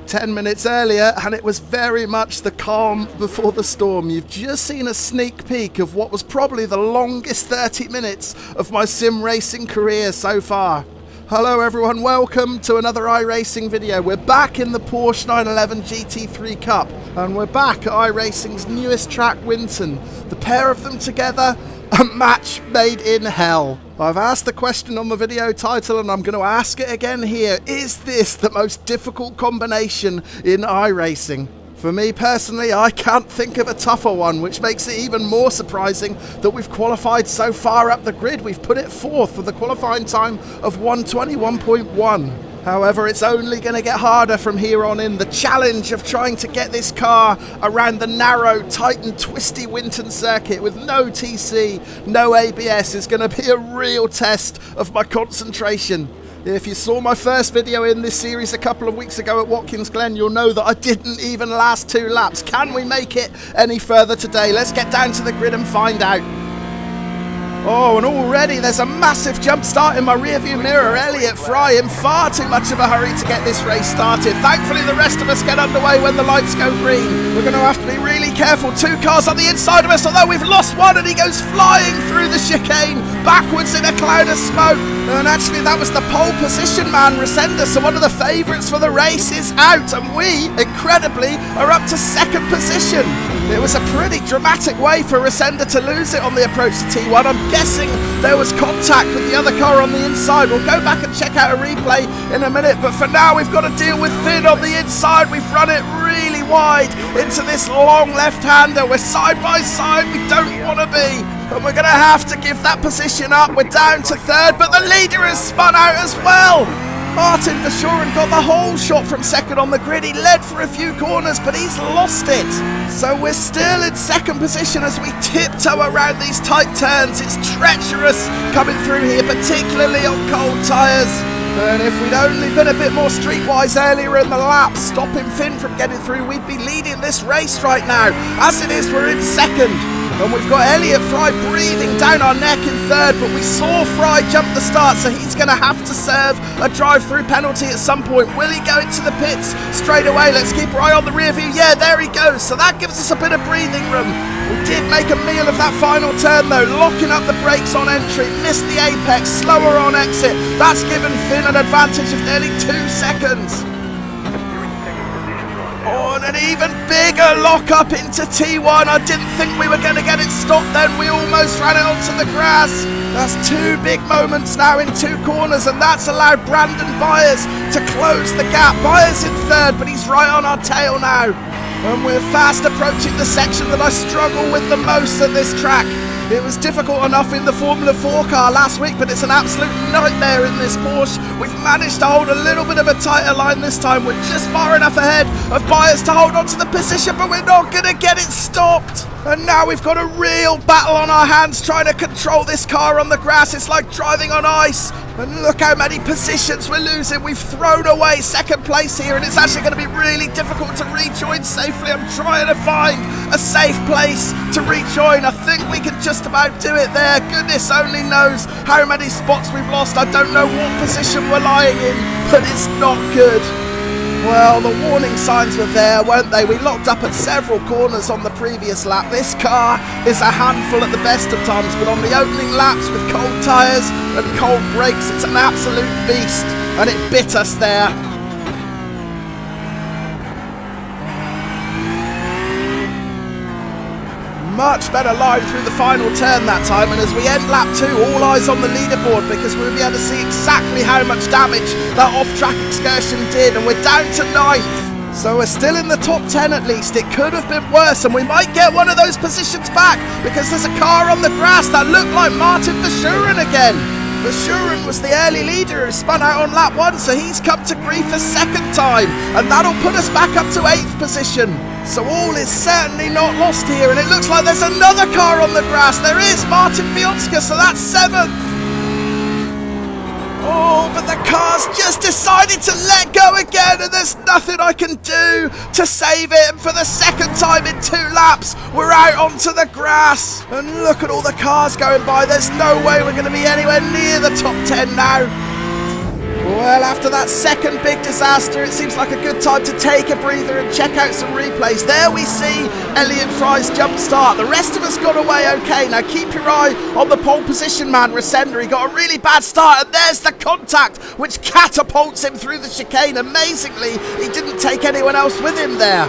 10 minutes earlier, and it was very much the calm before the storm. You've just seen a sneak peek of what was probably the longest 30 minutes of my sim racing career so far. Hello everyone, welcome to another iRacing video. We're back in the Porsche 911 GT3 Cup, and we're back at iRacing's newest track, Winton. The pair of them together, a match made in hell. I've asked the question on the video title and I'm going to ask it again here. Is this the most difficult combination in iRacing? For me personally, I can't think of a tougher one, which makes it even more surprising that we've qualified so far up the grid. We've put it fourth with a qualifying time of 1:21.1. However, it's only going to get harder from here on in. The challenge of trying to get this car around the narrow, tight and twisty Winton circuit with no TC, no ABS is going to be a real test of my concentration. If you saw my first video in this series a couple of weeks ago at Watkins Glen, you'll know that I didn't even last 2 laps. Can we make it any further today? Let's get down to the grid and find out. Oh, and already there's a massive jump start in my rearview mirror. Elliott Fry in far too much of a hurry to get this race started. Thankfully, the rest of us get underway when the lights go green. We're going to have to be really careful. 2 cars on the inside of us, although we've lost one, and he goes flying through the chicane, backwards in a cloud of smoke. And actually, that was the pole position man, Resenda, so one of the favourites for the race is out, and we, incredibly, are up to 2nd position. It was a pretty dramatic way for Resenda to lose it on the approach to T1. I'm guessing there was contact with the other car on the inside. We'll go back and check out a replay in a minute, but for now we've got to deal with Finn on the inside. We've run it really wide into this long left-hander. We're side by side, we don't want to be, and we're going to have to give that position up. We're down to 3rd, but the leader has spun out as well. Martin Verschuren got the whole shot from 2nd on the grid. He led for a few corners, but he's lost it. So we're still in 2nd position as we tiptoe around these tight turns. It's treacherous coming through here, particularly on cold tyres. And if we'd only been a bit more streetwise earlier in the lap, stopping Finn from getting through, we'd be leading this race right now. As it is, we're in 2nd. And we've got Elliott Fry breathing down our neck in 3rd, but we saw Fry jump the start, so he's going to have to serve a drive-through penalty at some point. Will he go into the pits straight away? Let's keep our eye on the rear view. Yeah, there he goes. So that gives us a bit of breathing room. We did make a meal of that final turn, though, locking up the brakes on entry, missed the apex, slower on exit. That's given Finn an advantage of nearly 2 seconds. Oh, and an even bigger lock-up into T1. I didn't think we were going to get it stopped then. We almost ran it onto the grass. That's 2 big moments now in 2 corners, and that's allowed Brandon Byers to close the gap. Byers in 3rd, but he's right on our tail now. And we're fast approaching the section that I struggle with the most at this track. It was difficult enough in the Formula 4 car last week, but it's an absolute nightmare in this Porsche. We've managed to hold a little bit of a tighter line this time. We're just far enough ahead of Byers to hold on to the position, but we're not going to get it stopped. And now we've got a real battle on our hands trying to control this car on the grass. It's like driving on ice. And look how many positions we're losing. We've thrown away 2nd place here, and it's actually going to be really difficult to rejoin safely. I'm trying to find a safe place to rejoin. I think we can just about do it there. Goodness only knows how many spots we've lost. I don't know what position we're lying in, but it's not good. Well, the warning signs were there, weren't they? We locked up at several corners on the previous lap. This car is a handful at the best of times, but on the opening laps with cold tyres and cold brakes, it's an absolute beast, and it bit us there. Much better line through the final turn that time, and as we end lap 2, all eyes on the leaderboard, because we'll be able to see exactly how much damage that off-track excursion did, and we're down to 9th. So we're still in the top 10 at least. It could have been worse, and we might get one of those positions back, because there's a car on the grass that looked like Martin Verschuren again. Verschuren was the early leader who spun out on lap 1, so he's come to grief a 2nd time, and that'll put us back up to 8th position. So all is certainly not lost here, and it looks like there's another car on the grass. There is Martin Vionska, so that's 7th. Oh, but the car's just decided to let go again, and there's nothing I can do to save it. And for the 2nd time in 2 laps, we're out onto the grass. And look at all the cars going by. There's no way we're going to be anywhere near the top 10 now. Well, after that second big disaster, it seems like a good time to take a breather and check out some replays. There we see Elliot Fry's jump start. The rest of us got away okay. Now keep your eye on the pole position man, Resender. He got a really bad start, and there's the contact, which catapults him through the chicane. Amazingly, he didn't take anyone else with him there.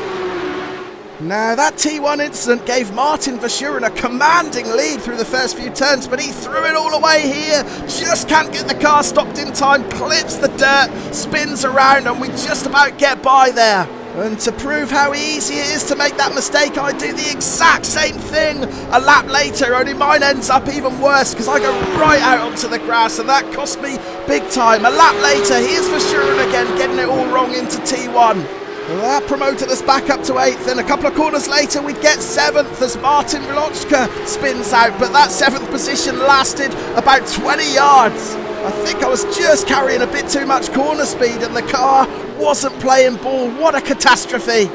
Now, that T1 incident gave Martin Verschuren a commanding lead through the first few turns, but he threw it all away here. Just can't get the car stopped in time, clips the dirt, spins around, and we just about get by there. And to prove how easy it is to make that mistake, I do the exact same thing a lap later, only mine ends up even worse because I go right out onto the grass, and that cost me big time. A lap later, here's Verschuren again, getting it all wrong into T1. Well, that promoted us back up to 8th, and a couple of corners later we'd get 7th as Martin Vlochka spins out, but that 7th position lasted about 20 yards. I think I was just carrying a bit too much corner speed and the car wasn't playing ball. What a catastrophe.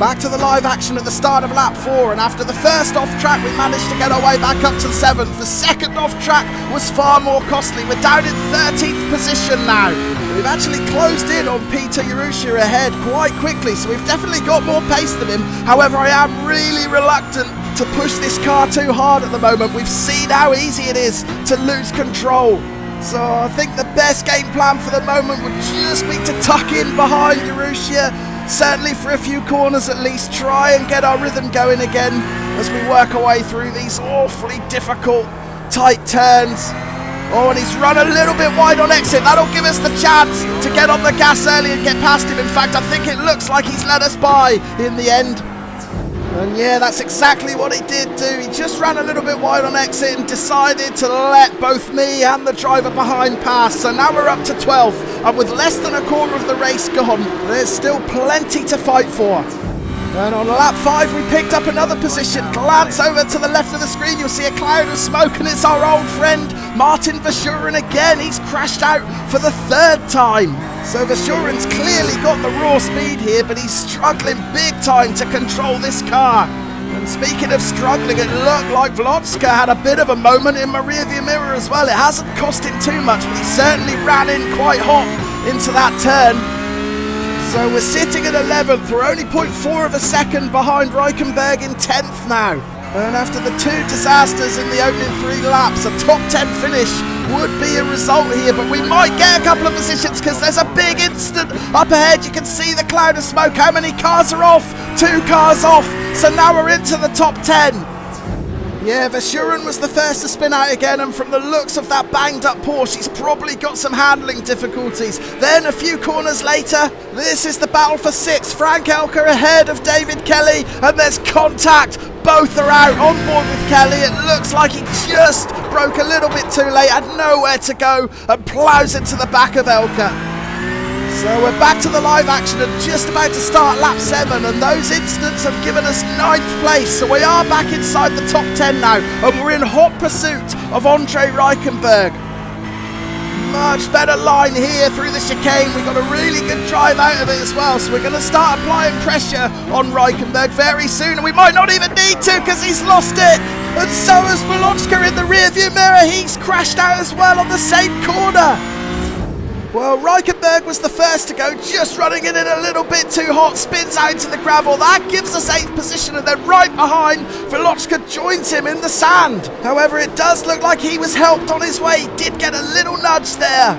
Back to the live action at the start of lap 4, and after the first off-track we managed to get our way back up to 7th. The second off-track was far more costly. We're down in 13th position now. We've actually closed in on Peter Urrutia ahead quite quickly, so we've definitely got more pace than him. However, I am really reluctant to push this car too hard at the moment. We've seen how easy it is to lose control. So I think the best game plan for the moment would just be to tuck in behind Urrutia, certainly for a few corners at least, try and get our rhythm going again as we work our way through these awfully difficult, tight turns. Oh, and he's run a little bit wide on exit. That'll give us the chance to get on the gas early and get past him. In fact, I think it looks like he's let us by in the end. And yeah, that's exactly what he did do. He just ran a little bit wide on exit and decided to let both me and the driver behind pass. So now we're up to 12th, and with less than a quarter of the race gone, there's still plenty to fight for. And on lap 5 we picked up another position. Glance over to the left of the screen, you'll see a cloud of smoke, and it's our old friend Martin Verschuren again. He's crashed out for the 3rd time. So Verschuren's clearly got the raw speed here, but he's struggling big time to control this car. And speaking of struggling, it looked like Vlochka had a bit of a moment in my rearview mirror as well. It hasn't cost him too much, but he certainly ran in quite hot into that turn. So we're sitting at 11th, we're only 0.4 of a second behind Reichenberg in 10th now. And after the 2 disasters in the opening 3 laps, a top 10 finish would be a result here, but we might get a couple of positions because there's a big incident up ahead. You can see the cloud of smoke. How many cars are off? 2 cars off, so now we're into the top 10. Yeah, Verschuren was the first to spin out again, and from the looks of that banged up Porsche, he's probably got some handling difficulties. Then a few corners later, this is the battle for 6th. Frank Elker ahead of David Kelly, and there's contact. Both are out on board with Kelly. It looks like he just broke a little bit too late, had nowhere to go, and plows into the back of Elker. So we're back to the live action and just about to start lap 7, and those incidents have given us 9th place, so we are back inside the top 10 now, and we're in hot pursuit of Andre Reichenberg. Much better line here through the chicane. We got a really good drive out of it as well, so we're going to start applying pressure on Reichenberg very soon, and we might not even need to because he's lost it. And so has Vlochka in the rearview mirror. He's crashed out as well on the same corner. Well, Reichenberg was the first to go, just running in it a little bit too hot, spins out to the gravel. That gives us 8th position, and then right behind, Vlochka joins him in the sand. However, it does look like he was helped on his way. He did get a little nudge there.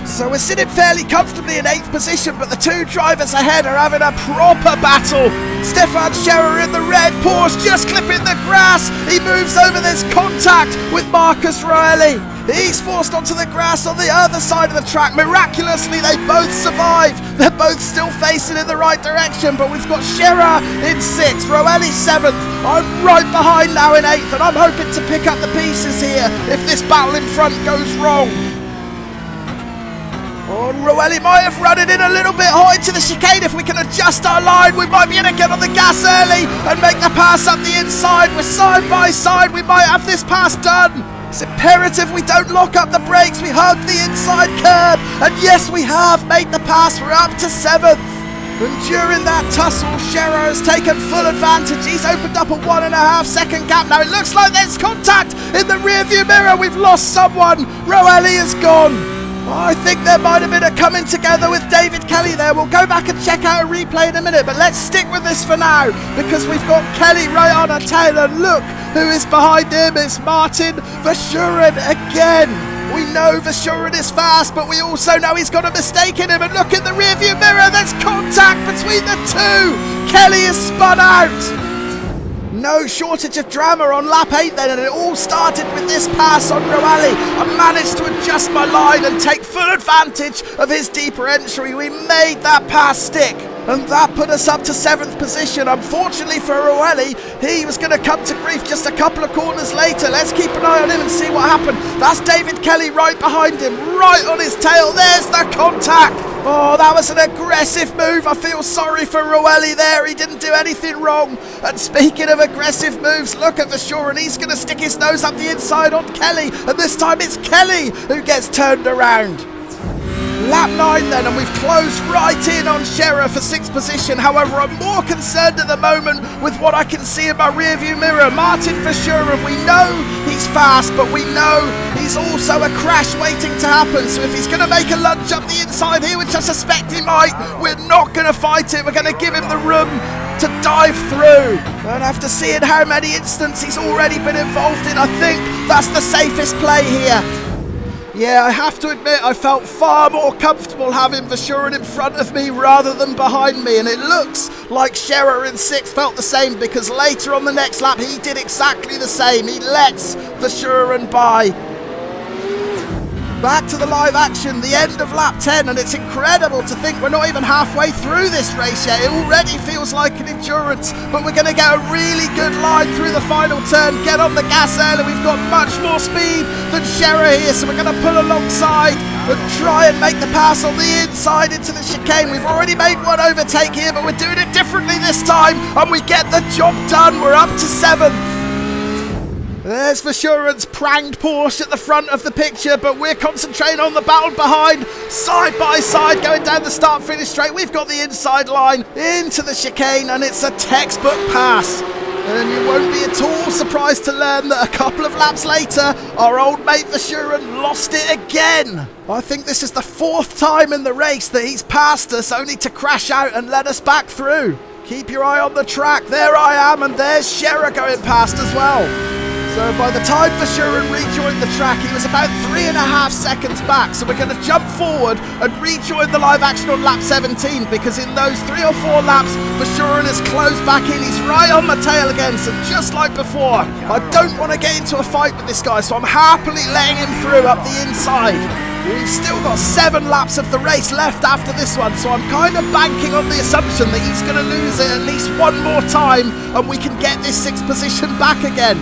So we're sitting fairly comfortably in 8th position, but the 2 drivers ahead are having a proper battle. Stefan Scherer in the red Porsche, just clipping the grass. He moves over, there's contact with Marcus Roelli. He's forced onto the grass on the other side of the track. Miraculously, they both survive. They're both still facing in the right direction, but we've got Scherer in 6th, Roelli 7th. I'm right behind now in 8th, and I'm hoping to pick up the pieces here if this battle in front goes wrong. Oh, Roelli might have run it in a little bit hot into the chicane. If we can adjust our line, we might be able to get on the gas early and make the pass up the inside. We're side by side. We might have this pass done. It's imperative we don't lock up the brakes. We hug the inside curb, and yes, we have made the pass. We're up to 7th. And during that tussle, Scherer has taken full advantage. He's opened up a 1.5 second gap. Now it looks like there's contact in the rearview mirror. We've lost someone. Roelli is gone. I think there might have been a coming together with David Kelly there. We'll go back and check out a replay in a minute, but let's stick with this for now because we've got Kelly right on our tail, and look who is behind him. It's Martin Verschuren again. We know Verschuren is fast, but we also know he's got a mistake in him, and look in the rearview mirror, there's contact between the two. Kelly is spun out. No shortage of drama on lap 8 then, and it all started with this pass on Roelli. I managed to adjust my line and take full advantage of his deeper entry. We made that pass stick, and that put us up to 7th position. Unfortunately for Roelli, he was going to come to grief just a couple of corners later. Let's keep an eye on him and see what happened. That's David Kelly right behind him, right on his tail. There's the contact. Oh, that was an aggressive move. I feel sorry for Roelli there. He didn't do anything wrong. And speaking of aggressive moves, look at Verschuren. He's going to stick his nose up the inside on Kelly. And this time it's Kelly who gets turned around. Lap 9 then, and we've closed right in on Scherer for 6th position. However, I'm more concerned at the moment with what I can see in my rearview mirror. Martin Verschuren, we know he's fast, but we know he's also a crash waiting to happen. So if he's going to make a lunge up the inside here, which I suspect he might, we're not going to fight it. We're going to give him the room to dive through. And after seeing how many incidents he's already been involved in, I think that's the safest play here. Yeah, I have to admit I felt far more comfortable having Verschuren in front of me rather than behind me, and it looks like Scherer in 6th felt the same, because later on the next lap he did exactly the same. He lets Verschuren by. Back to the live action, the end of lap 10, and it's incredible to think we're not even halfway through this race yet. It already feels like an endurance, but we're going to get a really good line through the final turn, get on the gas early. We've got much more speed than Scherer here, so we're going to pull alongside and try and make the pass on the inside into the chicane. We've already made one overtake here, but we're doing it differently this time, and we get the job done. We're up to 7th. There's Verschuren's pranged Porsche at the front of the picture, but we're concentrating on the battle behind, side by side, going down the start-finish straight. We've got the inside line into the chicane, and it's a textbook pass. And you won't be at all surprised to learn that a couple of laps later, our old mate Verschuren lost it again. I think this is the 4th time in the race that he's passed us, only to crash out and let us back through. Keep your eye on the track. There I am, and there's Scherer going past as well. So by the time Verschuren rejoined the track, he was about 3.5 seconds back. So we're going to jump forward and rejoin the live action on lap 17, because in those 3 or 4 laps, Verschuren has closed back in. He's right on my tail again. So just like before, I don't want to get into a fight with this guy, so I'm happily letting him through up the inside. We've still got 7 laps of the race left after this one, so I'm kind of banking on the assumption that he's going to lose it at least one more time and we can get this 6th position back again.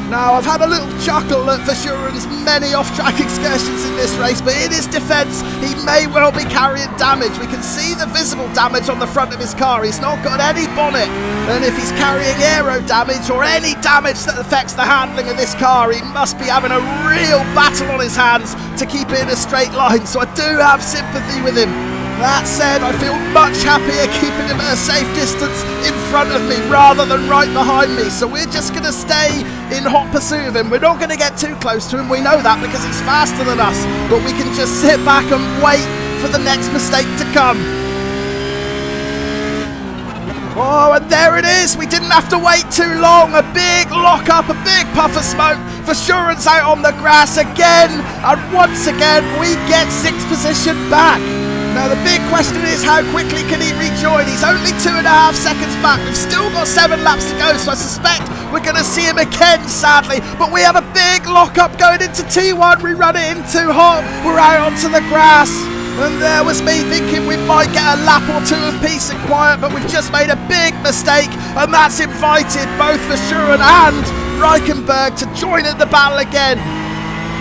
Now, I've had a little chuckle at Verschuren's many off-track excursions in this race, but in his defence, he may well be carrying damage. We can see the visible damage on the front of his car. He's not got any bonnet, and if he's carrying aero damage or any damage that affects the handling of this car, he must be having a real battle on his hands to keep it in a straight line, so I do have sympathy with him. That said, I feel much happier keeping him at a safe distance in front of me rather than right behind me. So we're just going to stay in hot pursuit of him. We're not going to get too close to him. We know that because he's faster than us. But we can just sit back and wait for the next mistake to come. Oh, and there it is. We didn't have to wait too long. A big lock-up, a big puff of smoke. Verschuren's out on the grass again. And once again, we get 6th position back. Now the big question is, how quickly can he rejoin? He's only 2.5 seconds back. We've still got 7 laps to go, so I suspect we're going to see him again, sadly. But we have a big lock-up going into T1. We run it in too hot. We're out onto the grass. And there was me thinking we might get a lap or 2 of peace and quiet, but we've just made a big mistake, and that's invited both Verschuren and Reichenberg to join in the battle again.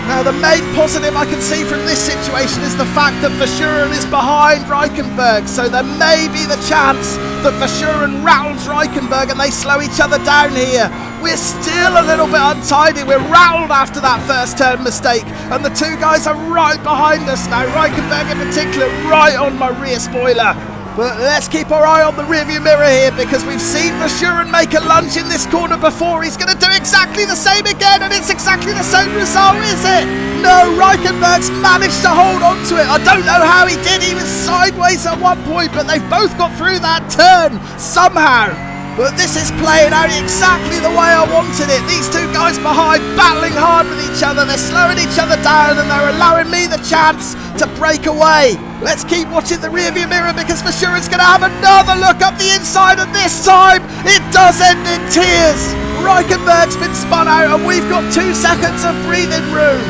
Now the main positive I can see from this situation is the fact that Verschuren is behind Reichenberg, so there may be the chance that Verschuren rattles Reichenberg and they slow each other down here. We're still a little bit untidy. We're rattled after that first turn mistake, and the 2 guys are right behind us now. Reichenberg in particular right on my rear spoiler. But let's keep our eye on the rearview mirror here, because we've seen Verschuren make a lunge in this corner before. He's going to do exactly the same again, and it's exactly the same result, is it? No, Reichenberg's managed to hold on to it. I don't know how he did. He was sideways at one point, but they've both got through that turn somehow. But this is playing out exactly the way I wanted it. These two guys behind battling hard with each other. They're slowing each other down and they're allowing me the chance to break away. Let's keep watching the rearview mirror because for sure it's going to have another look up the inside, and this time it does end in tears. Reichenberg's been spun out and we've got 2 seconds of breathing room.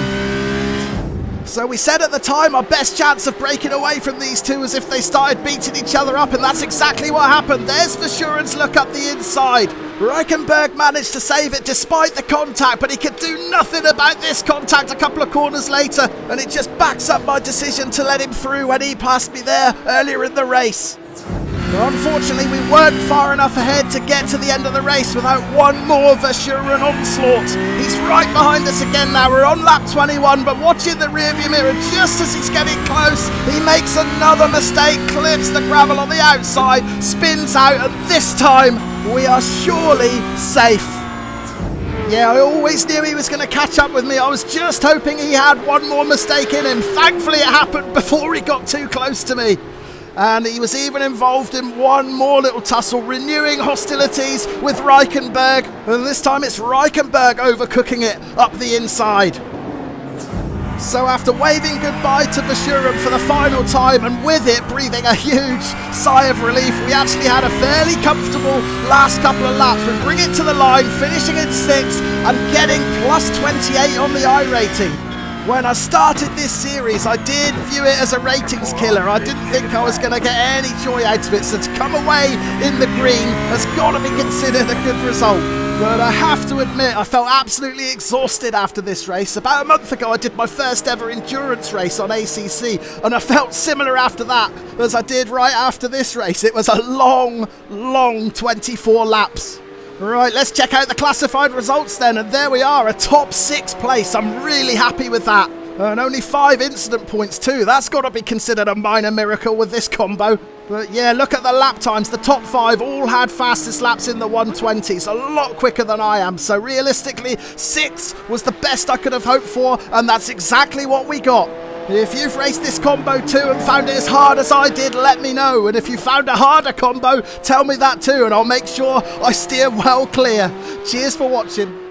So we said at the time our best chance of breaking away from these two was if they started beating each other up, and that's exactly what happened. There's Verschuren's look up the inside. Reichenberg managed to save it despite the contact, but he could do nothing about this contact a couple of corners later, and it just backs up my decision to let him through when he passed me there earlier in the race. But unfortunately, we weren't far enough ahead to get to the end of the race without one more Verschuren onslaught. He's right behind us again now. We're on lap 21, but watching the rearview mirror, just as he's getting close, he makes another mistake, clips the gravel on the outside, spins out, and this time we are surely safe. Yeah, I always knew he was going to catch up with me. I was just hoping he had one more mistake in him. Thankfully, it happened before he got too close to me. And he was even involved in one more little tussle, renewing hostilities with Reichenberg, and this time it's Reichenberg overcooking it up the inside. So after waving goodbye to Verschuren for the final time, and with it breathing a huge sigh of relief, we actually had a fairly comfortable last couple of laps. We bring it to the line, finishing in 6th and getting plus 28 on the iRating. When I started this series, I did view it as a ratings killer. I didn't think I was going to get any joy out of it, so to come away in the green has got to be considered a good result. But I have to admit, I felt absolutely exhausted after this race. About a month ago, I did my first ever endurance race on ACC, and I felt similar after that as I did right after this race. It was a long 24 laps. Right, let's check out the classified results then, and there we are, a top 6 place. I'm really happy with that. And only 5 incident points too. That's got to be considered a minor miracle with this combo. But yeah, look at the lap times. The top 5 all had fastest laps in the 120s, a lot quicker than I am. So realistically, 6 was the best I could have hoped for, and that's exactly what we got. If you've raced this combo too and found it as hard as I did, let me know. And if you found a harder combo, tell me that too, and I'll make sure I steer well clear. Cheers for watching.